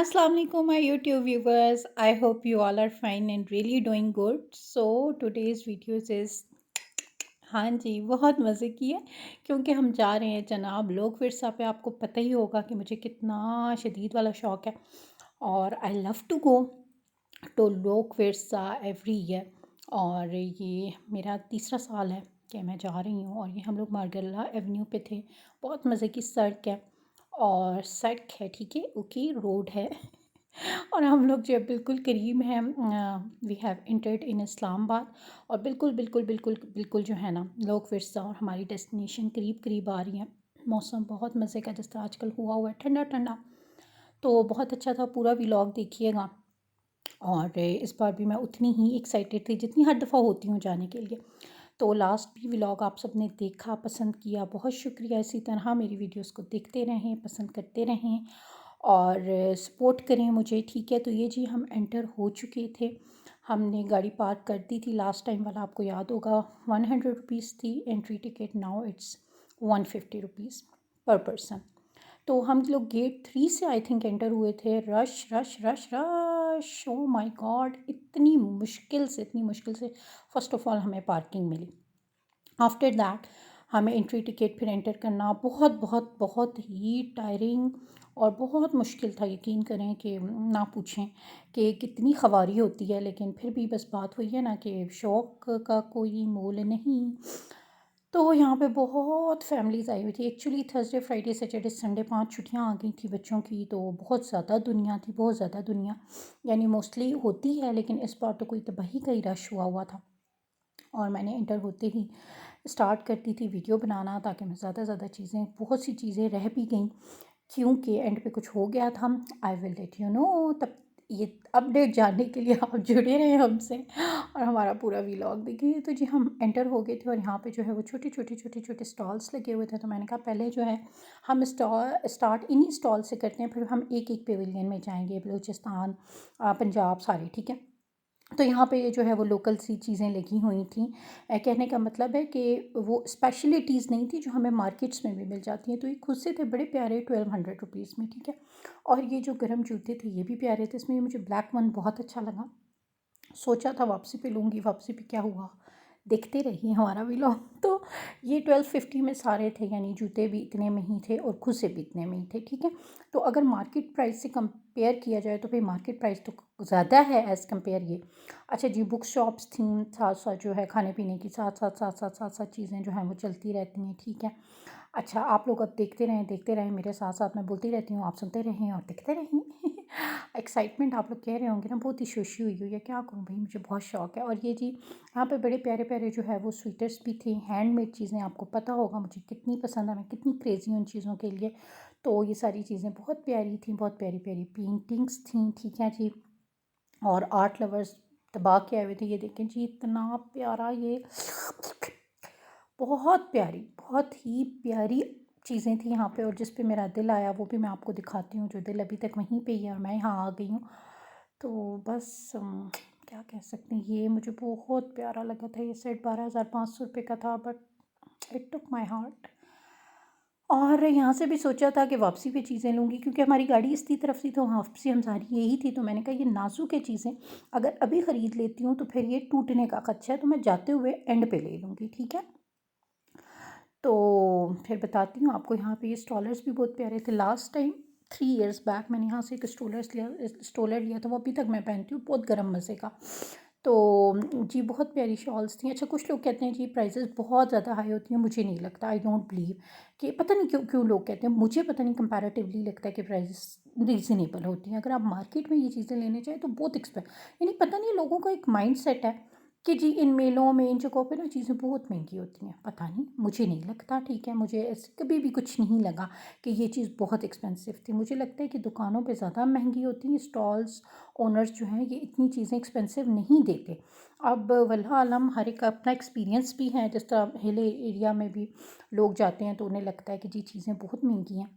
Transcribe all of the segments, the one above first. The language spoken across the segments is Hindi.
Assalamu alaikum, my YouTube viewers. I hope you all are fine and really doing good. So today's videos is हाँ जी, बहुत मज़े की है क्योंकि हम जा रहे हैं जनाब लोक विरसा पे। आपको पता ही होगा कि मुझे कितना शदीद वाला शौक़ है और I love to go to Lok Virsa every year. और ये मेरा तीसरा साल है कि मैं जा रही हूँ और ये हम लोग मार्गला एवेन्यू पे थे। बहुत मज़े की सड़क है और सड़क है, ठीक है, ओके, रोड है और हम लोग जो है बिल्कुल करीब हैं। We have entered in Islamabad और बिल्कुल बिल्कुल बिल्कुल बिल्कुल जो है ना लोक विरसा और हमारी डेस्टिनेशन करीब करीब आ रही है। मौसम बहुत मज़े का, जिस तरह आजकल हुआ है ठंडा ठंडा, तो बहुत अच्छा था। पूरा व्लॉग देखिएगा। और इस बार भी मैं उतनी ही एक्साइटेड थी जितनी हर दफ़ा होती हूँ जाने के लिए। तो लास्ट भी व्लॉग आप सबने देखा, पसंद किया, बहुत शुक्रिया। इसी तरह मेरी वीडियोस को देखते रहें, पसंद करते रहें और सपोर्ट करें मुझे, ठीक है। तो ये जी हम एंटर हो चुके थे। हमने गाड़ी पार्क कर दी थी लास्ट टाइम वाला, आपको याद होगा। 100 रुपीज़ थी entry ticket, now it's 150 rupees पर पर्सन। तो हम लोग गेट 3 से आई थिंक एंटर हुए थे। Rush rush rush rush, oh my God, इतनी मुश्किल से फ़र्स्ट ऑफ़ ऑल हमें पार्किंग मिली। आफ्टर दैट हमें एंट्री टिकट फिर एंटर करना बहुत बहुत बहुत ही टायरिंग और बहुत मुश्किल था। यकीन करें कि ना पूछें कि कितनी ख़वारी होती है, लेकिन फिर भी बस बात वही है ना कि शौक़ का कोई मोल नहीं। तो यहाँ पे बहुत फैमिलीज़ आई हुई थी। Actually Thursday Friday Saturday Sunday 5 छुट्टियाँ आ गई थी बच्चों की, तो बहुत ज़्यादा दुनिया थी, बहुत ज़्यादा दुनिया। यानी मोस्टली होती है, लेकिन इस बार तो कोई तबाही का ही रश हुआ था। और मैंने इंटर होते ही स्टार्ट कर दी थी वीडियो बनाना, ताकि मैं ज़्यादा से ज़्यादा चीज़ें, बहुत सी चीज़ें रह भी गई क्योंकि एंड पे कुछ हो गया था। I will let you know. तब ये अपडेट जानने के लिए आप जुड़े रहें हमसे और हमारा पूरा व्लॉग देखिए। तो जी हम एंटर हो गए थे और यहाँ पे जो है वो छोटे छोटे स्टॉल्स लगे हुए थे। तो मैंने कहा पहले जो है हम स्टार्ट इन्हीं स्टॉल से करते हैं, फिर हम एक एक पेविलियन में जाएंगे, बलूचिस्तान, पंजाब सारे, ठीक है। तो यहाँ पे ये जो है वो लोकल सी चीज़ें लगी हुई थी। कहने का मतलब है कि वो स्पेशलिटीज़ नहीं थी जो हमें मार्केट्स में भी मिल जाती हैं। तो ये खुद से थे बड़े प्यारे, 1200 रुपीज़ में, ठीक है। और ये जो गर्म जूते थे ये भी प्यारे थे। इसमें मुझे ब्लैक वन बहुत अच्छा लगा। सोचा था वापसी पे लूँगी, वापसी पे क्या हुआ, देखते रहिए हमारा व्लॉग। तो ये 1250 में सारे थे, यानी जूते भी इतने में ही थे और खुद से भी इतने में ही थे, ठीक है। तो अगर मार्केट प्राइस से कंपेयर किया जाए तो भाई मार्केट प्राइस तो ज़्यादा है एज़ कंपेयर ये। अच्छा जी, बुक शॉप्स थी, साथ साथ जो है खाने पीने की साथ साथ चीज़ें जो हैं वो चलती रहती हैं, ठीक है। अच्छा, आप लोग अब देखते रहें मेरे साथ साथ, मैं बोलती रहती हूँ, आप सुनते रहें और देखते रहें एक्साइटमेंट आप लोग कह रहे होंगे ना, बहुत ही खुशी हुई है, क्या करूँ भाई, मुझे बहुत शौक़ है। और ये जी यहाँ पे बड़े प्यारे प्यारे जो है वो स्वेटर्स भी थे, हैंडमेड चीज़ें। आपको पता होगा मुझे कितनी पसंद है, मैं कितनी क्रेज़ी हूँ उन चीज़ों के लिए। तो ये सारी चीज़ें बहुत प्यारी थी, बहुत प्यारी प्यारी पेंटिंग्स थी, ठीक है जी। और आर्ट लवर्स दबा के आए हुए थे। ये देखें जी, इतना प्यारा, ये बहुत प्यारी, बहुत ही प्यारी चीज़ें थी यहाँ पे। और जिस पे मेरा दिल आया वो भी मैं आपको दिखाती हूँ। जो दिल अभी तक वहीं पे ही है और मैं यहाँ आ गई हूँ, तो बस क्या कह सकते हैं, ये मुझे बहुत प्यारा लगा था। ये सेट 12,500 रुपये का था, but it took my heart. और यहाँ से भी सोचा था कि वापसी पे चीज़ें लूँगी, क्योंकि हमारी गाड़ी इसी तरफ से, तो वापसी हम सारी यही थी। तो मैंने कहा ये नाजुक है चीज़ें, अगर अभी ख़रीद लेती हूँ तो फिर ये टूटने का खदशा है, तो मैं जाते हुए एंड पे ले लूँगी, ठीक है। तो फिर बताती हूँ आपको। यहाँ पे ये स्टॉलर्स भी बहुत प्यारे थे। लास्ट टाइम 3 इयर्स बैक मैंने यहाँ से एक स्टॉलर लिया था, वो अभी तक मैं पहनती हूँ, बहुत गर्म मज़े का। तो जी बहुत प्यारी शॉल्स थी। अच्छा, कुछ लोग कहते हैं जी प्राइसेस बहुत ज़्यादा हाई होती हैं, मुझे नहीं लगता, आई डोंट बिलीव, कि पता नहीं क्यों क्यों लोग कहते हैं। मुझे पता नहीं, कंपैरेटिवली लगता है कि प्राइसेस रीज़नेबल होती हैं। अगर आप मार्केट में ये चीज़ें लेने चाहें तो बहुत यानी पता नहीं, लोगों का एक माइंड सेट है कि जी इन मेलों में, इन जगहों पे ना चीज़ें बहुत महंगी होती हैं। पता नहीं, मुझे नहीं लगता, ठीक है। मुझे ऐसे कभी भी कुछ नहीं लगा कि ये चीज़ बहुत एक्सपेंसिव थी। मुझे लगता है कि दुकानों पे ज़्यादा महंगी होती हैं, स्टॉल्स ओनर्स जो हैं ये इतनी चीज़ें एक्सपेंसिव नहीं देते। अब वल्लाह आलम, हर एक का अपना एक्सपीरियंस भी है। जिस तरह हिल एरिया में भी लोग जाते हैं तो उन्हें लगता है कि जी चीज़ें बहुत महंगी हैं,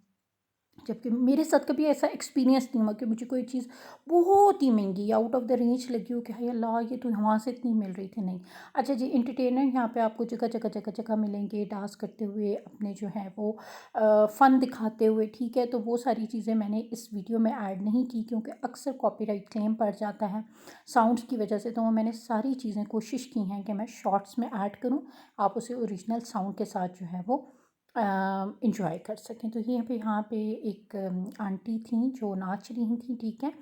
जबकि मेरे साथ कभी ऐसा एक्सपीरियंस नहीं हुआ कि मुझे कोई चीज़ बहुत ही महंगी आउट ऑफ द रेंज लगी हो कि हाय अल्लाह ये तो वहाँ से इतनी मिल रही थी, नहीं। अच्छा जी, एंटरटेनमेंट यहाँ पे आपको जगह जगह जगह जगह मिलेंगे, डांस करते हुए अपने जो है वो फ़न दिखाते हुए, ठीक है। तो वो सारी चीज़ें मैंने इस वीडियो में ऐड नहीं की क्योंकि अक्सर कॉपीराइट क्लेम पड़ जाता है साउंड्स की वजह से। तो वो मैंने सारी चीज़ें कोशिश की हैं कि मैं शॉर्ट्स में ऐड करूँ, आप उसे ओरिजिनल साउंड के साथ जो है वो इंजॉय कर सकें। तो यहाँ पे एक आंटी थी जो नाच रही थी, ठीक है,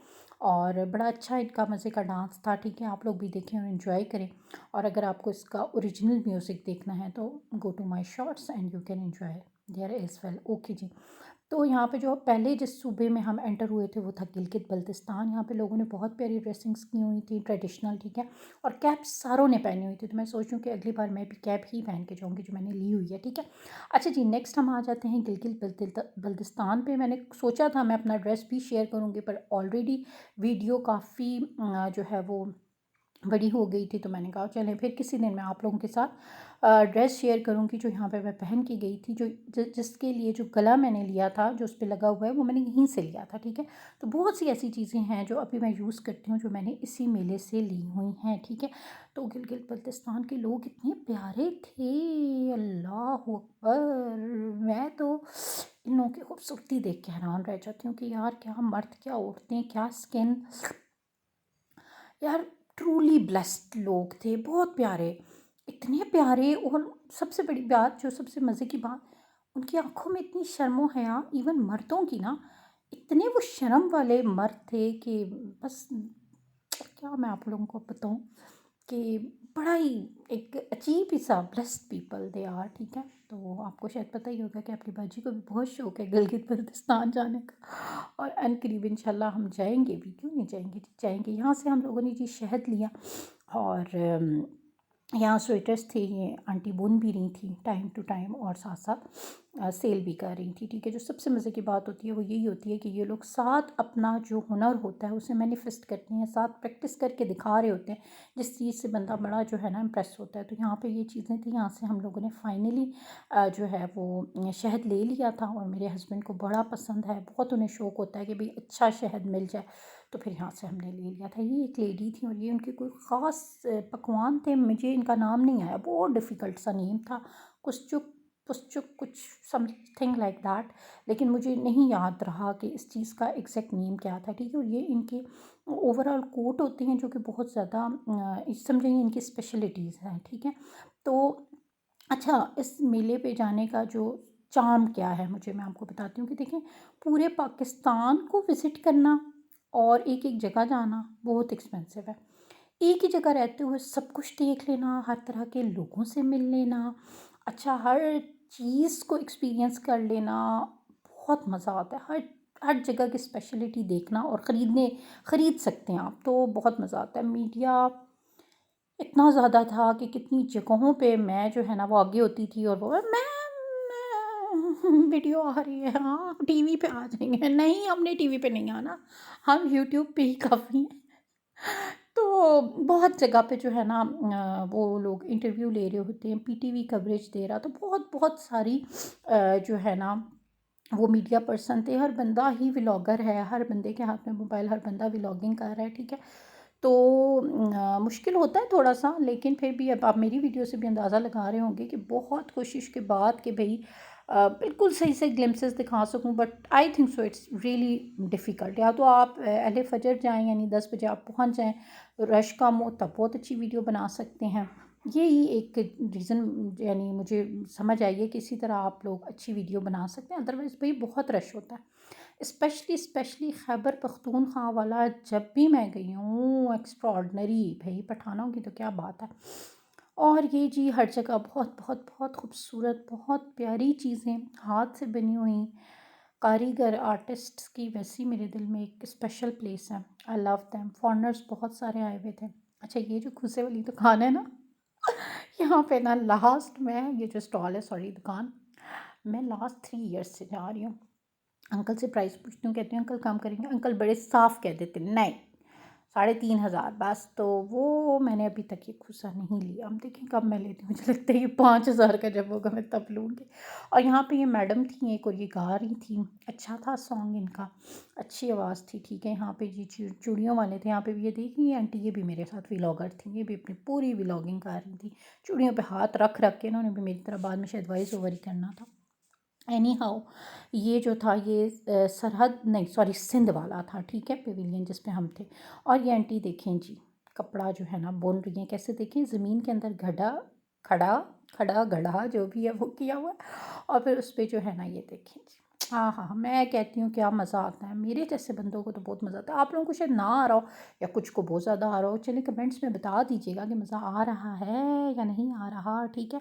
और बड़ा अच्छा इनका मज़े का डांस था, ठीक है। आप लोग भी देखें और इन्जॉय करें। और अगर आपको इसका ओरिजिनल म्यूज़िक देखना है तो go to my shorts and you can enjoy there as well. Okay जी। तो यहाँ पे जो पहले जिस सूबे में हम एंटर हुए थे वो था गिलगित बल्तिस्तान। यहाँ पे लोगों ने बहुत प्यारी ड्रेसिंग्स की हुई थी ट्रेडिशनल, ठीक है, और कैप सारों ने पहनी हुई थी। तो मैं सोच रही हूँ कि अगली बार मैं भी कैप ही पहन के जाऊँगी जो मैंने ली हुई है, ठीक है। अच्छा जी, नेक्स्ट हम आ जाते हैं बल्तिस्तान पे। मैंने सोचा था मैं अपना ड्रेस भी शेयर करूँगी पर ऑलरेडी वीडियो काफ़ी जो है वो बड़ी हो गई थी, तो मैंने कहा चलें फिर किसी दिन मैं आप लोगों के साथ ड्रेस शेयर करूंगी जो यहाँ पे मैं पहन के गई थी, जो जिसके लिए जो गला मैंने लिया था जो उस पर लगा हुआ है वो मैंने यहीं से लिया था, ठीक है। तो बहुत सी ऐसी चीज़ें हैं जो अभी मैं यूज़ करती हूँ जो मैंने इसी मेले से ली हुई हैं, ठीक है। तो गिलगित बल्तिस्तान के लोग इतने प्यारे थे, अल्लाह अकबर। मैं तो इन लोगों की खूबसूरती देख के हैरान रह जाती हूँ कि यार क्या मर्द, क्या औरतें, क्या स्किन, यार ट्रूली ब्लेस्ड लोग थे, बहुत प्यारे, इतने प्यारे। और सबसे बड़ी बात, जो सबसे मज़े की बात, उनकी आंखों में इतनी शर्म हया, इवन मर्दों की ना, इतने वो शर्म वाले मर्द थे कि बस क्या मैं आप लोगों को बताऊं कि बड़ा ही एक अजीब ही सा ब्लेस्ड पीपल दे आर, ठीक है। तो आपको शायद पता ही होगा कि अपनी बाजी को भी बहुत शौक है गिलगित बल्तिस्तान जाने का, और अनकरीब इंशाल्लाह हम जाएंगे भी, क्यों नहीं जाएंगे जी, जाएंगे। यहाँ से हम लोगों ने जी शहद लिया, और यहाँ स्वेटर्स थे, ये आंटी बुन भी रही थी टाइम टू टाइम और साथ साथ सेल भी कर रही थी, ठीक है। जो सबसे मज़े की बात होती है वो यही होती है कि ये लोग साथ अपना जो हुनर होता है उसे मैनिफेस्ट करते हैं, साथ प्रैक्टिस करके दिखा रहे होते हैं, जिस चीज़ से बंदा बड़ा जो है ना इम्प्रेस होता है। तो यहाँ पे ये चीज़ें थी, यहाँ से हम लोगों ने फाइनली जो है वो शहद ले लिया था, और मेरे हस्बैंड को बड़ा पसंद है, बहुत उन्हें शौक़ होता है कि भाई अच्छा शहद मिल जाए। तो फिर यहाँ से हमने ले लिया था। ये एक लेडी थी और ये उनके कोई ख़ास पकवान थे, मुझे इनका नाम नहीं आया, बहुत डिफ़िकल्ट सा नेम था, कुछ पुस्चुक कुछ समथिंग लाइक दैट, लेकिन मुझे नहीं याद रहा कि इस चीज़ का एग्जैक्ट नेम क्या था, ठीक है। और ये इनके ओवरऑल कोट होते हैं जो कि बहुत ज़्यादा समझिए इनकी स्पेशलिटीज़ हैं, ठीक है। तो अच्छा, इस मेले पे जाने का जो चार्म क्या है, मुझे मैं आपको बताती हूँ कि देखें, पूरे पाकिस्तान को विज़िट करना और एक एक जगह जाना बहुत एक्सपेंसिव है। एक ही जगह रहते हुए सब कुछ देख लेना, हर तरह के लोगों से मिल लेना, अच्छा हर चीज़ को एक्सपीरियंस कर लेना, बहुत मज़ा आता है। हर हर जगह की स्पेशलिटी देखना और ख़रीद सकते हैं आप, तो बहुत मज़ा आता है। मीडिया इतना ज़्यादा था कि कितनी जगहों पे मैं जो है ना वो आगे होती थी और वो मैं वीडियो आ रही है, हाँ टीवी पे आ जाएंगे, नहीं हमने टीवी पे नहीं आना, हम यूट्यूब पे ही काफ़ी हैं। तो बहुत जगह पे जो है ना वो लोग इंटरव्यू ले रहे होते हैं, पीटीवी कवरेज दे रहा, तो बहुत बहुत सारी जो है ना वो मीडिया पर्सन थे। हर बंदा ही व्लॉगर है, हर बंदे के हाथ में मोबाइल, हर बंदा व्लॉगिंग कर रहा है, ठीक है। तो मुश्किल होता है थोड़ा सा, लेकिन फिर भी अब आप मेरी वीडियो से भी अंदाज़ा लगा रहे होंगे कि बहुत कोशिश के बाद कि भाई बिल्कुल सही से ग्लिम्पसेस दिखा सकूं, but I think so it's really difficult. या तो आप अहले फजर जाएं, यानी 10 बजे आप पहुंच जाएं, रश कम हो, तब बहुत अच्छी वीडियो बना सकते हैं। ये ही एक रीज़न यानी मुझे समझ आई है कि इसी तरह आप लोग अच्छी वीडियो बना सकते हैं, अदरवाइज़ भाई बहुत रश होता है। स्पेशली खैबर पख्तूनख्वा वाला जब भी मैं गई हूँ, एक्स्ट्रॉर्डनरी भाई, पठानों की तो क्या बात है। और ये जी हर जगह बहुत बहुत बहुत खूबसूरत, बहुत प्यारी चीज़ें हाथ से बनी हुई, कारीगर आर्टिस्ट्स की, वैसी मेरे दिल में एक स्पेशल प्लेस है। I love them. फॉरेनर्स बहुत सारे आए हुए थे। अच्छा, ये जो खुसे वाली दुकान है ना, यहाँ पे ना लास्ट में ये जो स्टॉल है, सॉरी दुकान, मैं लास्ट 3 ईयर्स से जा रही हूँ। अंकल से प्राइस पूछती हूँ, कहती हूँ अंकल कम करेंगे, अंकल बड़े साफ कह देते नहीं, 3,500 बस। तो वो मैंने अभी तक ये खुसा नहीं लिया। हम देखें कब मैं लेती हूँ, मुझे लगता है ये 5,000 का जब होगा मैं तब लूँगी। और यहाँ पे ये मैडम थी एक और ये गा रही थी, अच्छा था सॉन्ग इनका, अच्छी आवाज़ थी। ठीक है, यहाँ पे जी चूड़ियों वाले थे, यहाँ पे भी ये देखिए ये आंटी, ये भी मेरे साथ व्लॉगर थी, ये भी अपनी पूरी व्लॉगिंग कर रही थी। चूड़ियों पे हाथ रख रख के इन्होंने भी मेरी तरह बाद में शायद वॉइस ओवर ही करना था। एनी हाउ, ये जो था ये सरहद नहीं सॉरी सिंध वाला था। ठीक है, पेविलियन जिस पे हम थे। और ये आंटी देखें जी, कपड़ा जो है ना बुन रही हैं, कैसे देखें, ज़मीन के अंदर घड़ा खड़ा खड़ा गढ़ा जो भी है वो किया हुआ है, और फिर उस पर जो है ना ये देखें जी। हाँ हाँ हाँ, मैं कहती हूँ क्या मज़ा आता है, मेरे जैसे बंदों को तो बहुत मज़ा आता है। आप लोगों को शायद ना आ रहा हो या कुछ को बहुत ज़्यादा आ रहा हो, चलिए कमेंट्स में बता दीजिएगा कि मज़ा आ रहा है या नहीं आ रहा। ठीक है,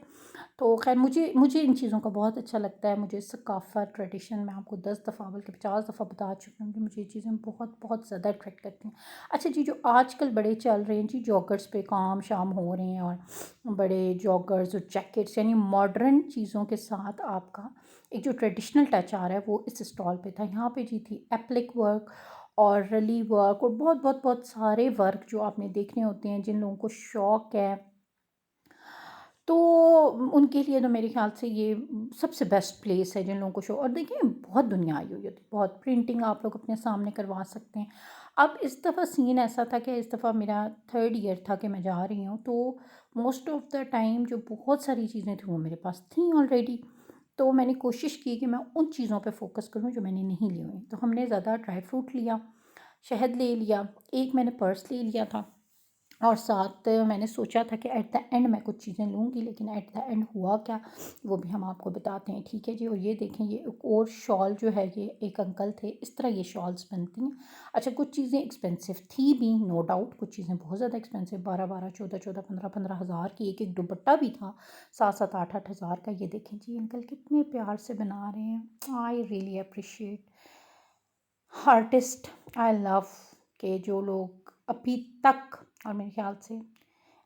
तो ख़ैर मुझे मुझे इन चीज़ों का बहुत अच्छा लगता है। मुझे सकाफ़त ट्रेडिशन मैं आपको 10 दफ़ा बल्कि 50 दफ़ा बता चुकी हूँ कि मुझे ये चीज़ें बहुत बहुत ज़्यादा अट्रैक्ट करती हैं। अच्छा जी, जो आजकल बड़े चल रहे हैं जी, जॉगर्स पे काम शाम हो रहे हैं, और बड़े जॉगर्स और जैकेट्स, यानी मॉडर्न चीज़ों के साथ आपका एक जो ट्रेडिशनल टच आ रहा है वो इस स्टॉल पे था। यहाँ पे जी थी एप्लिक वर्क और रली वर्क और बहुत बहुत बहुत सारे वर्क जो आपने देखने होते हैं। जिन लोगों को शौक़ है तो उनके लिए तो मेरे ख़्याल से ये सबसे बेस्ट प्लेस है, जिन लोगों को शो। और देखिए बहुत दुनिया आई हुई होती है, बहुत प्रिंटिंग आप लोग अपने सामने करवा सकते हैं। अब इस दफ़ा सीन ऐसा था कि इस दफ़ा मेरा 3rd ईयर था कि मैं जा रही हूँ, तो मोस्ट ऑफ़ द टाइम जो बहुत सारी चीज़ें थी वो मेरे पास थी ऑलरेडी। तो मैंने कोशिश की कि मैं उन चीज़ों पे फ़ोकस करूँ जो मैंने नहीं ली हुई। तो हमने ज़्यादा ड्राई फ्रूट लिया, शहद ले लिया, एक मैंने पर्स ले लिया था, और साथ मैंने सोचा था कि एट द एंड मैं कुछ चीज़ें लूँगी, लेकिन एट द एंड हुआ क्या वो भी हम आपको बताते हैं। ठीक है जी, और ये देखें ये एक और शॉल जो है, ये एक अंकल थे, इस तरह ये शॉल्स बनती हैं। अच्छा, कुछ चीज़ें एक्सपेंसिव थी भी, नो डाउट, कुछ चीज़ें बहुत ज़्यादा एक्सपेंसिव, 12-12, 14-14, 15-15 हज़ार की। एक एक दुपट्टा भी था 7-7, 8-8 हज़ार का। ये देखें जी अंकल कितने प्यार से बना रहे हैं। I really appreciate artist. I love के जो लोग अभी तक, और मेरे ख्याल से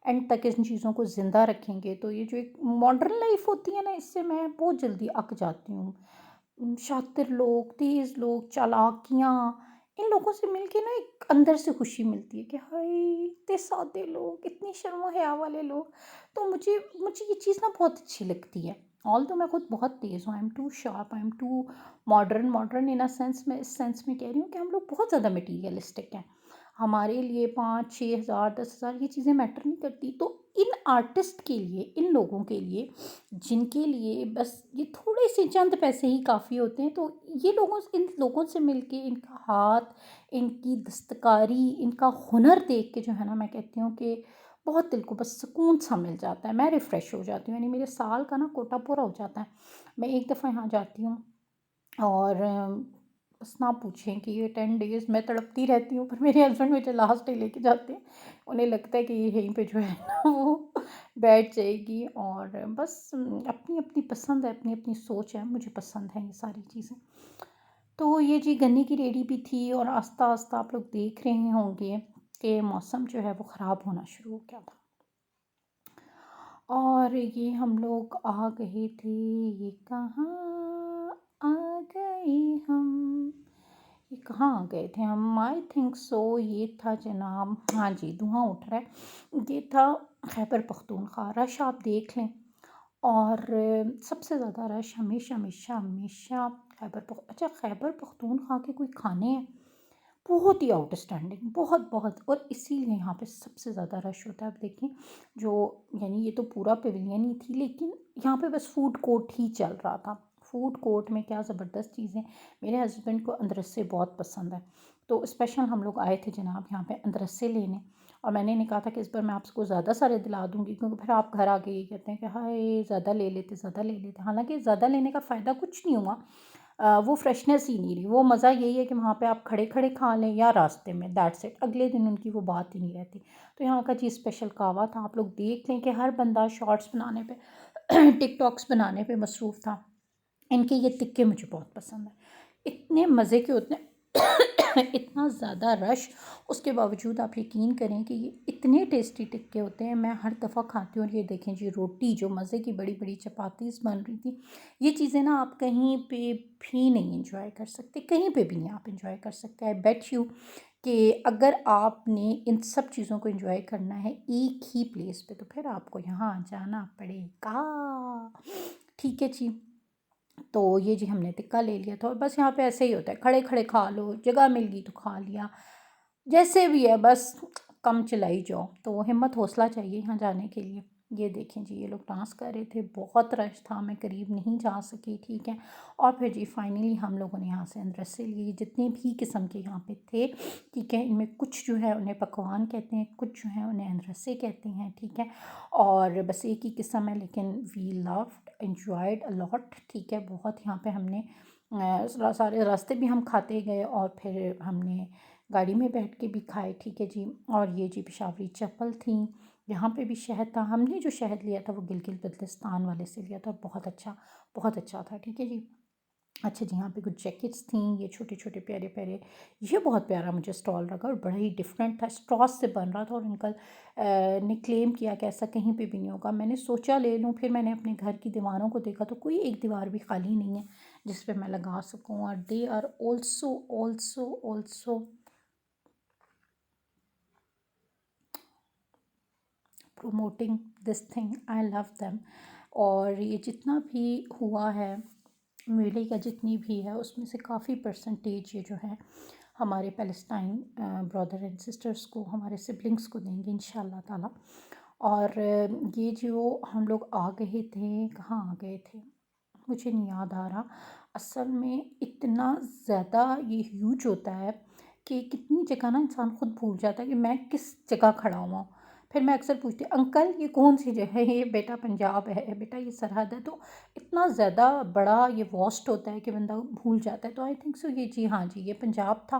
एंड तक इन चीज़ों को ज़िंदा रखेंगे। तो ये जो एक मॉडर्न लाइफ होती है ना, इससे मैं बहुत जल्दी अक जाती हूँ। शातिर लोग, तेज़ लोग, चालाकियाँ, इन लोगों से मिलके ना एक अंदर से खुशी मिलती है कि हाय इतने सादे लोग, इतनी शर्म हया वाले लोग। तो मुझे मुझे ये चीज़ ना बहुत अच्छी लगती है। ऑल तो मैं खुद बहुत तेज़ हूँ, I am too sharp, I am too modern. Modern in a sense, मैं इस सेंस में कह रही हूँ कि हम लोग बहुत ज़्यादा मटीरियलिस्टिक हैं। हमारे लिए 5-6 हज़ार 10,000 ये चीज़ें मैटर नहीं करती। तो इन आर्टिस्ट के लिए, इन लोगों के लिए जिनके लिए बस ये थोड़े से चंद पैसे ही काफ़ी होते हैं, तो ये लोगों से, इन लोगों से मिलके, इनका हाथ, इनकी दस्तकारी, इनका हुनर देख के जो है ना, मैं कहती हूँ कि बहुत दिल को बस सुकून सा मिल जाता है। मैं रिफ़्रेश हो जाती हूँ, यानी मेरे साल का ना कोटा पूरा हो जाता है। मैं एक दफ़ा यहाँ जाती हूँ और बस ना पूछें कि ये 10 डेज़ मैं तड़पती रहती हूँ, पर मेरे हस्बैंड मुझे लास्ट डे लेके जाते हैं। उन्हें लगता है कि ये यहीं पे जो है ना वो बैठ जाएगी। और बस अपनी अपनी पसंद है, अपनी अपनी सोच है, मुझे पसंद है ये सारी चीज़ें। तो ये जी गन्ने की रेहड़ी भी थी, और आस्ता आस्ता आप लोग देख रहे होंगे कि मौसम जो है वो ख़राब होना शुरू हो गया था। और ये हम लोग आ गए थे, ये कहाँ आ गए हम, ये कहाँ आ गए थे हम, आई थिंक सो ये था जनाब, हाँ जी धुआं उठ रहा है, ये था खैबर पख्तूनख्वा। रश आप देख लें, और सबसे ज़्यादा रश हमेशा हमेशा हमेशा अच्छा खैबर पख्तूनख्वा के कोई खाने हैं बहुत ही आउटस्टैंडिंग, बहुत बहुत, और इसीलिए यहाँ पे सबसे ज़्यादा रश होता है। अब देखें जो, यानी ये तो पूरा पेविलियन ही थी, लेकिन यहाँ पे बस फूड कोर्ट ही चल रहा था। फूड कोर्ट में क्या ज़बरदस्त चीज़ें, मेरे हस्बैंड को अंदरसे बहुत पसंद है, तो स्पेशल हम लोग आए थे जनाब यहाँ पे अंदरसे लेने। और मैंने इन्हें कहा था कि इस बार मैं आपको ज़्यादा सारे दिला दूँगी, क्योंकि फिर आप घर आके ये कहते हैं कि हाय ज़्यादा ले लेते, ज़्यादा ले लेते। हालाँकि ज़्यादा लेने का फ़ायदा कुछ नहीं हुआ, वो फ्रेशनेस ही नहीं रही। वो मज़ा यही है कि वहाँ पे आप खड़े खड़े खा लें या रास्ते में, दैट्स इट। अगले दिन उनकी वो बात ही नहीं रहती। तो यहाँ का जी स्पेशल कहवा था, आप लोग देख लें कि हर बंदा शॉर्ट्स बनाने पे टिकटॉक्स बनाने पे मसरूफ़ था। इनके ये तिक्के मुझे बहुत पसंद है, इतने मज़े के होते हैं इतना ज़्यादा रश, उसके बावजूद आप यकीन करें कि ये इतने टेस्टी टिक्के होते हैं, मैं हर दफ़ा खाती हूँ। और ये देखें जी, रोटी जो मज़े की बड़ी बड़ी चपातीस बन रही थी, ये चीज़ें ना आप कहीं पे भी नहीं इंजॉय कर सकते, कहीं पे भी नहीं आप इंजॉय कर सकते। आई बेट यू कि अगर आपने इन सब चीज़ों को इंजॉय करना है एक ही प्लेस पे, तो फिर आपको यहाँ जाना पड़ेगा। ठीक है जी। तो ये जी हमने टिक्का ले लिया था, और बस यहाँ पे ऐसे ही होता है, खड़े खड़े खा लो, जगह मिल गई तो खा लिया, जैसे भी है बस कम चलाई जाओ। तो हिम्मत हौसला चाहिए यहाँ जाने के लिए। ये देखें जी, ये लोग डांस कर रहे थे, बहुत रश था, मैं करीब नहीं जा सकी। ठीक है। और फिर जी फाइनली हम लोगों ने यहाँ से अंदर से लिए जितने भी किस्म के यहाँ पे थे। ठीक है। इनमें कुछ जो है उन्हें पकवान कहते हैं, कुछ जो है उन्हें अंदरसे कहते हैं। ठीक है। और बस एक ही किस्म है, लेकिन we loved enjoyed a lot. ठीक है। बहुत यहाँ पे हमने सारे रास्ते भी हम खाते गए, और फिर हमने गाड़ी में बैठ के भी खाए। ठीक है जी। और ये जी पेशावरी चप्पल थी, यहाँ पे भी शहद था। हमने जो शहद लिया था वो गिलगित बल्तिस्तान वाले से लिया था, बहुत अच्छा था। ठीक है जी। अच्छा जी, यहाँ पे कुछ जैकेट्स थी, ये छोटे छोटे प्यारे प्यारे, ये बहुत प्यारा मुझे स्टॉल लगा, और बड़ा ही डिफरेंट था, स्ट्रॉस से बन रहा था। और अंकल ने क्लेम किया कि ऐसा कहीं पे भी नहीं होगा। मैंने सोचा ले लूँ, फिर मैंने अपने घर की दीवारों को देखा तो कोई एक दीवार भी खाली नहीं है जिस पे मैं लगा सकूँ। और they are also also also promoting this thing. I love them. और ये जितना भी हुआ है मेले का, जितनी भी है, उसमें से काफ़ी परसेंटेज ये जो है हमारे पैलेस्टाइन ब्रदर एंड सिस्टर्स को, हमारे सिबलिंग्स को देंगे इंशाल्लाह ताला। और ये जो हम लोग आ गए थे, कहाँ आ गए थे मुझे नहीं याद आ रहा। असल में इतना ज़्यादा ये ह्यूज होता है कि कितनी जगह ना इंसान खुद भूल जाता है कि मैं किस जगह खड़ा हुआ हूँ। फिर मैं अक्सर पूछती हूँ, अंकल ये कौन सी जगह है? ये बेटा पंजाब है, बेटा ये सरहद है। तो इतना ज़्यादा बड़ा ये वास्ट होता है कि बंदा भूल जाता है। तो आई थिंक सो ये जी, हाँ जी, ये पंजाब था।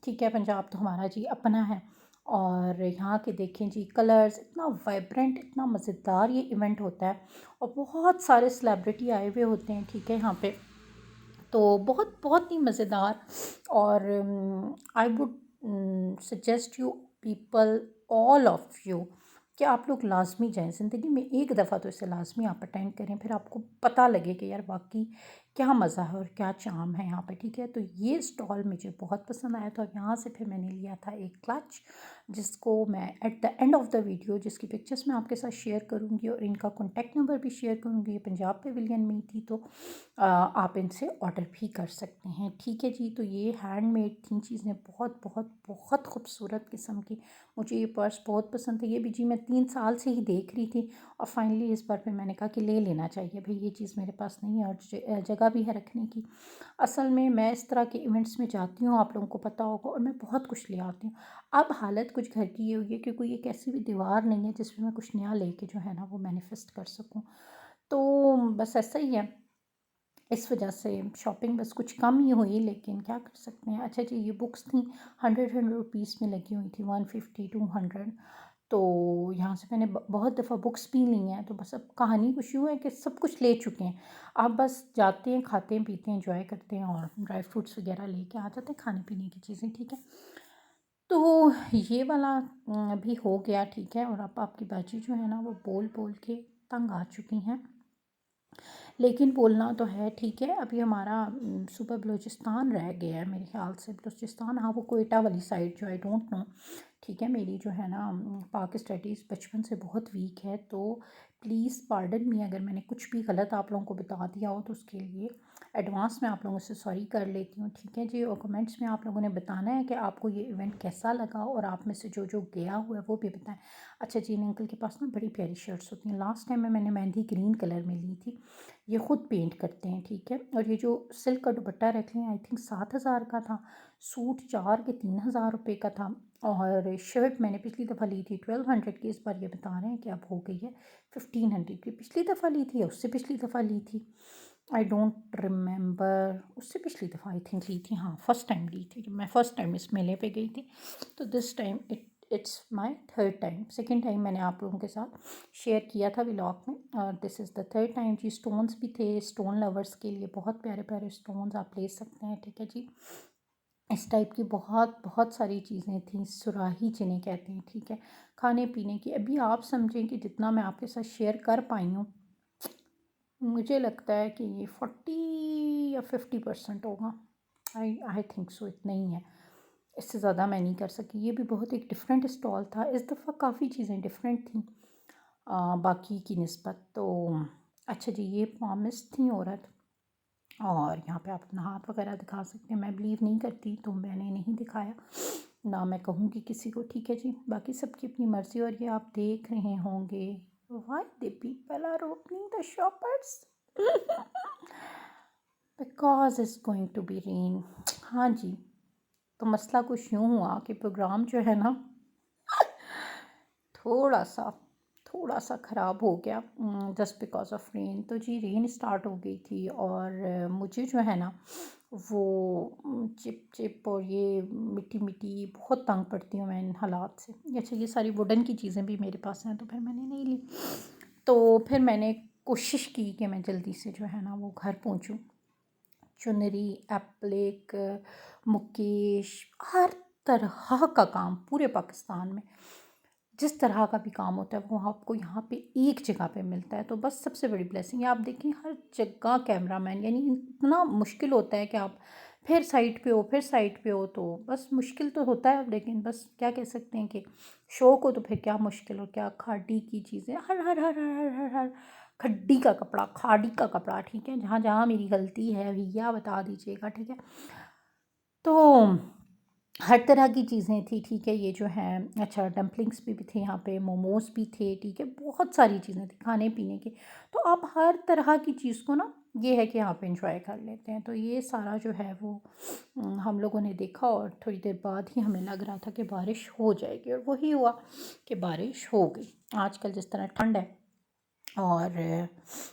ठीक है। पंजाब तो हमारा जी अपना है। और यहाँ के देखें जी कलर्स, इतना वाइब्रेंट, इतना मज़ेदार ये इवेंट होता है, और बहुत सारे सेलिब्रिटी आए हुए होते हैं। ठीक है। यहाँ पे तो बहुत बहुत ही मज़ेदार। और I would suggest you people, all of you, कि आप लोग लाजमी जाएं, ज़िंदगी में एक दफ़ा तो इसे लाजमी आप अटेंड करें, फिर आपको पता लगे कि यार वाकई क्या मज़ा है और क्या चाम है यहाँ पे। ठीक है। तो ये स्टॉल मुझे बहुत पसंद आया था, और यहाँ से फिर मैंने लिया था एक क्लच, जिसको मैं at the end of the video, जिसकी पिक्चर्स मैं आपके साथ शेयर करूँगी, और इनका कॉन्टैक्ट नंबर भी शेयर करूँगी। ये पंजाब पेविलियन में थी, तो आप इनसे ऑर्डर भी कर सकते हैं। ठीक है जी। तो ये हैंडमेड थी चीज़ें, बहुत बहुत बहुत खूबसूरत किस्म की। मुझे ये पर्स बहुत पसंद है। ये भी जी मैं 3 साल से ही देख रही थी, और फाइनली इस बार पे मैंने कहा कि ले लेना चाहिए भाई, ये चीज़ मेरे पास नहीं है, और जगह भी है रखने की। असल में मैं इस तरह के इवेंट्स में जाती हूँ, आप लोगों को पता होगा, और मैं बहुत कुछ ले आती हूँ। अब हालत कुछ घर की ये हुई है कि कोई एक ऐसी भी दीवार नहीं है जिस पे मैं कुछ नया लेके जो है ना वो मैनिफेस्ट कर सकूँ। तो बस ऐसा ही है, इस वजह से शॉपिंग बस कुछ कम ही हुई, लेकिन क्या कर सकते हैं। अच्छा जी, ये बुक्स थी 100 रुपीज़ में लगी हुई थी, 150 200। तो यहाँ से मैंने बहुत दफ़ा बुक्स भी ली हैं। तो बस अब कहानी कुछ यूँ है कि सब कुछ ले चुके हैं, आप बस जाते हैं, खाते हैं, पीते हैं, एंजॉय करते हैं, और ड्राई फ्रूट्स वगैरह लेके आ जाते हैं, खाने पीने की चीज़ें। ठीक है। तो ये वाला भी हो गया। ठीक है। और अब आपकी बाजी जो है ना वो बोल बोल के तंग आ चुकी हैं, लेकिन बोलना तो है। ठीक है। अभी हमारा सुबह बलूचिस्तान रह गया है मेरे ख्याल से, बलूचिस्तान, हाँ वो कोयटा वाली साइड जो, आई डोंट नो। ठीक है। मेरी जो है ना पाक स्टडीज़ बचपन से बहुत वीक है, तो प्लीज़ पार्डन मी अगर मैंने कुछ भी गलत आप लोगों को बता दिया हो, तो उसके लिए एडवांस में आप लोगों से सॉरी कर लेती हूँ। ठीक है जी। और कमेंट्स में आप लोगों ने बताना है कि आपको ये इवेंट कैसा लगा, और आप में से जो जो गया हुआ है वो भी बताएं। अच्छा जी, इन अंकल के पास ना बड़ी प्यारी शर्ट्स होती हैं, लास्ट टाइम में मैंने मेहंदी ग्रीन कलर में ली थी, ये ख़ुद पेंट करते हैं। ठीक है। और ये जो सिल्क का दुपट्टा रख लें, आई थिंक 7,000 का था, सूट 4 के 3,000 रुपये का था, और शर्ट मैंने पिछली दफ़ा ली थी 1200 की, इस बार ये बता रहे हैं कि अब हो गई है 1500 की। पिछली दफ़ा ली थी या उससे पिछली दफ़ा ली थी, आई डोंट रिमेंबर, उससे पिछली दफ़ा आई थिंक ली थी, हाँ फर्स्ट टाइम ली थी जब मैं फ़र्स्ट टाइम इस मेले पे गई थी। तो this time it's my third time, second time मैंने आप लोगों के साथ शेयर किया था व्लॉग में, और this is the third time जी। स्टोन्स भी थे, स्टोन लवर्स के लिए बहुत प्यारे प्यारे स्टोन्स आप ले सकते हैं। ठीक है जी। इस टाइप की बहुत बहुत सारी चीज़ें थी, सुराही जिन्हें कहते हैं, ठीक है। खाने पीने की अभी आप समझें कि जितना मैं आपके साथ शेयर कर पाई हूँ, मुझे लगता है कि ये 40 या 50% होगा। आई थिंक सो, इतना ही है, इससे ज़्यादा मैं नहीं कर सकी। ये भी बहुत एक डिफरेंट स्टॉल था, इस दफ़ा काफ़ी चीज़ें डिफरेंट थी बाकी की निस्बत। तो अच्छा जी, ये प्रॉमिस थी औरत, और यहाँ पे आप अपना हाथ वगैरह दिखा सकते हैं। मैं बिलीव नहीं करती तो मैंने नहीं दिखाया, ना मैं कहूँगी किसी को, ठीक है जी। बाकी सबकी अपनी मर्ज़ी। और ये आप देख रहे होंगे, why the people are opening the shoppers because it's going to be rain. हाँ जी, तो मसला कुछ यूँ हुआ कि प्रोग्राम जो है ना थोड़ा सा ख़राब हो गया, जस्ट बिकॉज ऑफ रेन। तो जी रेन स्टार्ट हो गई थी, और मुझे जो है ना वो चिप चिप और ये मिट्टी मिट्टी बहुत तंग पड़ती हूँ मैं इन हालात से। अच्छा, ये सारी वुडन की चीज़ें भी मेरे पास हैं, तो फिर मैंने नहीं ली। तो फिर मैंने कोशिश की कि मैं जल्दी से जो है ना वो घर पहुँचूँ। चुनरी, एप्लिक, मुकेश, हर तरह का काम पूरे पाकिस्तान में जिस तरह का भी काम होता है वो आपको यहाँ पे एक जगह पे मिलता है। तो बस सबसे बड़ी ब्लेसिंग है, आप देखें हर जगह कैमरामैन, यानी इतना मुश्किल होता है कि आप फिर साइट पे हो फिर साइट पे हो, तो बस मुश्किल तो होता है, लेकिन बस क्या कह सकते हैं कि शौक हो तो फिर क्या मुश्किल और क्या खाड़ी की चीज़ें, हर हर हर हर हर हर हर खड्डी का कपड़ा, खाड़ी का कपड़ा, ठीक है। जहाँ जहाँ मेरी गलती है भैया बता दीजिएगा, ठीक है। तो हर तरह की चीज़ें थी, ठीक है। ये जो है अच्छा, डम्पलिंग्स भी थे यहाँ पे, मोमोज़ भी थे, ठीक है। बहुत सारी चीज़ें थी खाने पीने की। तो आप हर तरह की चीज़ को ना, ये है कि यहाँ पे एंजॉय कर लेते हैं। तो ये सारा जो है वो हम लोगों ने देखा, और थोड़ी देर बाद ही हमें लग रहा था कि बारिश हो जाएगी, और वही हुआ कि बारिश हो गई। आजकल जिस तरह ठंड है, और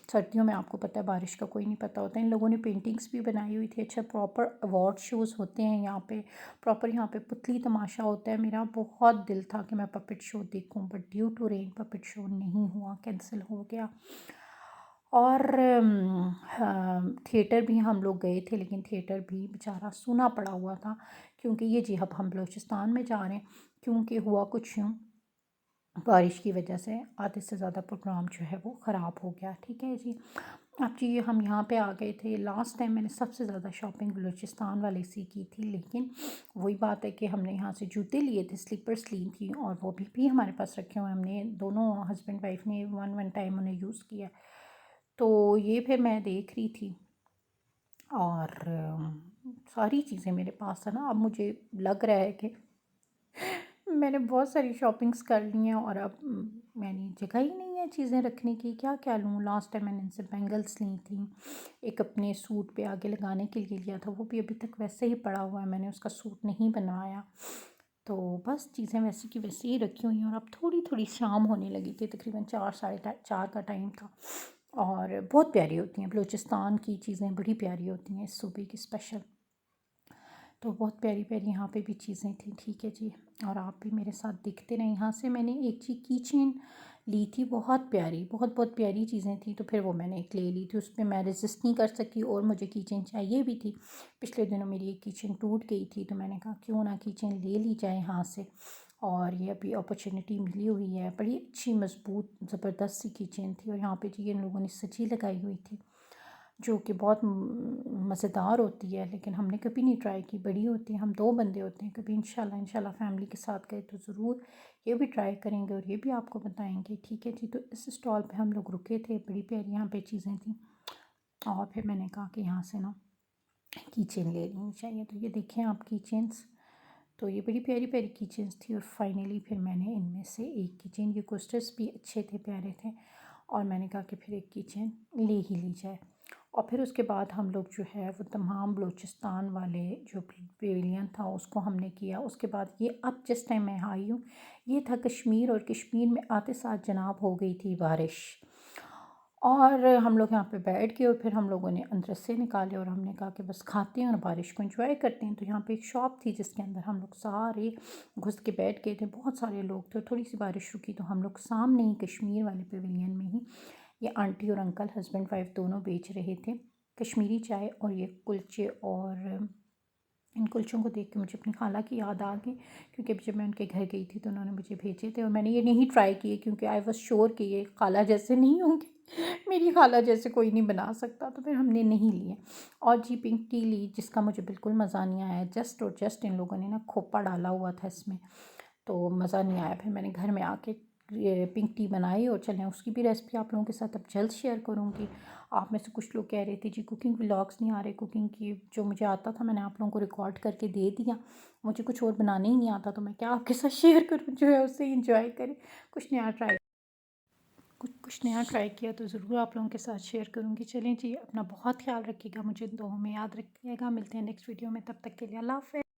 सर्दियों में आपको पता है बारिश का कोई नहीं पता होता। इन लोगों ने पेंटिंग्स भी बनाई हुई थी। अच्छा, प्रॉपर अवार्ड शोज़ होते हैं यहाँ पे, प्रॉपर यहाँ पे पुतली तमाशा होता है। मेरा बहुत दिल था कि मैं पपेट शो देखूँ, but due to rain puppet show नहीं हुआ, कैंसिल हो गया। और थिएटर भी हम लोग गए थे, लेकिन थिएटर भी बेचारा सूना पड़ा हुआ था, क्योंकि ये जी अब हम बलूचिस्तान में जा रहे हैं, क्योंकि हुआ कुछ यूँ, बारिश की वजह से आधे से ज़्यादा प्रोग्राम जो है वो ख़राब हो गया, ठीक है जी। अब जी हम यहाँ पे आ गए थे। लास्ट टाइम मैंने सबसे ज़्यादा शॉपिंग बलूचिस्तान वाले से की थी, लेकिन वही बात है कि हमने यहाँ से जूते लिए थे, स्लीपर्स ली थी, और वो भी हमारे पास रखे हुए, हमने दोनों हस्बैंड वाइफ ने वन वन टाइम उन्हें यूज़ किया। तो ये फिर मैं देख रही थी, और सारी चीज़ें मेरे पास है ना। अब मुझे लग रहा है कि मैंने बहुत सारी शॉपिंग्स कर ली हैं, और अब मैंने जगह ही नहीं है चीज़ें रखने की, क्या क्या लूँ। लास्ट टाइम मैंने इनसे बैंगल्स ली थी, एक अपने सूट पे आगे लगाने के लिए लिया था, वो भी अभी तक वैसे ही पड़ा हुआ है, मैंने उसका सूट नहीं बनवाया। तो बस चीज़ें वैसी की वैसी ही रखी हुई हैं। और अब थोड़ी थोड़ी शाम होने लगी थी, तकरीबन 4 साढ़े 4 का टाइम था, और बहुत प्यारी होती हैं बलूचिस्तान की चीज़ें, बड़ी प्यारी होती हैं इस सूबे की स्पेशल। तो बहुत प्यारी प्यारी यहाँ पे भी चीज़ें थी, ठीक है जी। और आप भी मेरे साथ दिखते रहे। यहाँ से मैंने एक चीज़ की चेन ली थी, बहुत प्यारी, बहुत बहुत प्यारी चीज़ें थी, तो फिर वो मैंने एक ले ली थी। उस पर मैं रेजिस्ट नहीं कर सकी, और मुझे की चेन चाहिए भी थी। पिछले दिनों मेरी एक की चेन टूट गई थी, तो मैंने कहा क्यों ना की चेन ले ली जाए यहाँ से, और ये अभी अपॉर्चुनिटी मिली हुई है। बड़ी अच्छी मज़बूत ज़बरदस्त सी की चेन थी, और यहाँ पे जी इन लोगों ने सजी लगाई हुई थी, जो कि बहुत मज़ेदार होती है, लेकिन हमने कभी नहीं ट्राई की। बड़ी होती है, हम 2 बंदे होते हैं, कभी इंशाल्लाह इंशाल्लाह फैमिली के साथ गए तो ज़रूर ये भी ट्राई करेंगे, और ये भी आपको बताएंगे, ठीक है जी। तो इस स्टॉल पे हम लोग रुके थे, बड़ी प्यारी यहाँ पे चीज़ें थी, और फिर मैंने कहा कि यहाँ से ना की चेन ले लेनी चाहिए। तो ये देखें आप की चेन्स, तो ये बड़ी प्यारी प्यारी की चेन्स थी, और फाइनली फिर मैंने इनमें से एक की चेन, ये कोस्टर्स भी अच्छे थे, प्यारे थे, और मैंने कहा कि फिर एक की चेन ले ही ली जाए। और फिर उसके बाद हम लोग जो है वो तमाम बलूचिस्तान वाले जो पेविलियन था उसको हमने किया। उसके बाद ये अब जिस टाइम मैं आई हूँ ये था कश्मीर, और कश्मीर में आते साथ जनाब हो गई थी बारिश, और हम लोग यहाँ पे बैठ गए, और फिर हम लोगों ने अंदर से निकाले, और हमने कहा कि बस खाते हैं और बारिश को एंजॉय करते हैं। तो यहाँ पे एक शॉप थी जिसके अंदर हम लोग सारे घुस के बैठ गए थे, बहुत सारे लोग थे। थोड़ी सी बारिश रुकी तो हम लोग सामने ही कश्मीर वाले पेविलियन में ही, ये आंटी और अंकल हस्बैंड वाइफ दोनों बेच रहे थे कश्मीरी चाय, और ये कुलचे और इन कुलचों को देख के मुझे अपनी खाला की याद आ गई, क्योंकि जब मैं उनके घर गई थी तो उन्होंने मुझे भेजे थे और मैंने ये नहीं ट्राई किए क्योंकि आई वाज़ श्योर कि ये खाला जैसे नहीं होंगे, मेरी खाला जैसे कोई नहीं बना सकता, तो फिर हमने नहीं लिए। और जी पिंक टी ली, जिसका मुझे बिल्कुल मज़ा नहीं आया, जस्ट और जस्ट इन लोगों ने ना खोपा डाला हुआ था इसमें, तो मज़ा नहीं आया। फिर मैंने घर में आके ये पिंक टी बनाई और चलें उसकी भी रेसिपी आप लोगों के साथ अब जल्द शेयर करूँगी। आप में से कुछ लोग कह रहे थे जी कुकिंग व्लॉग्स नहीं आ रहे, कुकिंग की जो मुझे आता था मैंने आप लोगों को रिकॉर्ड करके दे दिया, मुझे कुछ और बनाने ही नहीं आता, तो मैं क्या आपके साथ शेयर करूँ, जो है उससे इंजॉय करें। कुछ नया ट्राई किया तो ज़रूर आप लोगों के साथ शेयर करूँगी। चलें जी, अपना बहुत ख्याल रखिएगा, मुझे दुआओं में याद रखिएगा। मिलते हैं नेक्स्ट वीडियो में, तब तक के लिए अल्लाह हाफ़िज़।